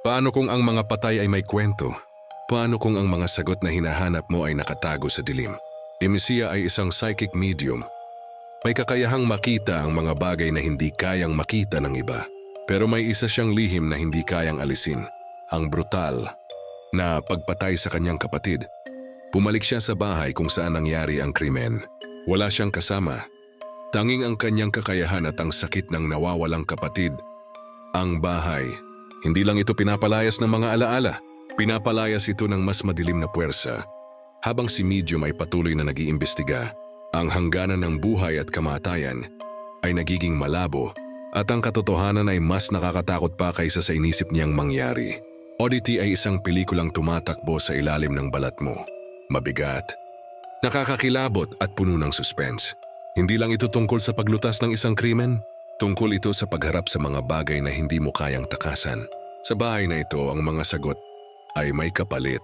Paano kung ang mga patay ay may kwento? Paano kung ang mga sagot na hinahanap mo ay nakatago sa dilim? Si Messiah ay isang psychic medium. May kakayahang makita ang mga bagay na hindi kayang makita ng iba. Pero may isa siyang lihim na hindi kayang alisin. Ang brutal na pagpatay sa kanyang kapatid. Bumalik siya sa bahay kung saan nangyari ang krimen. Wala siyang kasama. Tanging ang kanyang kakayahan at ang sakit ng nawawalang kapatid. Ang bahay. Hindi lang ito pinapalayas ng mga alaala. Pinapalayas ito ng mas madilim na puwersa. Habang si Medium ay patuloy na nag-iimbestiga, ang hangganan ng buhay at kamatayan ay nagiging malabo at ang katotohanan ay mas nakakatakot pa kaysa sa inisip niyang mangyari. Oddity ay isang pelikulang tumatakbo sa ilalim ng balat mo. Mabigat, nakakakilabot at puno ng suspense. Hindi lang ito tungkol sa paglutas ng isang krimen, tungkol ito sa pagharap sa mga bagay na hindi mo kayang takasan. Sa bahay na ito, ang mga sagot ay may kapalit.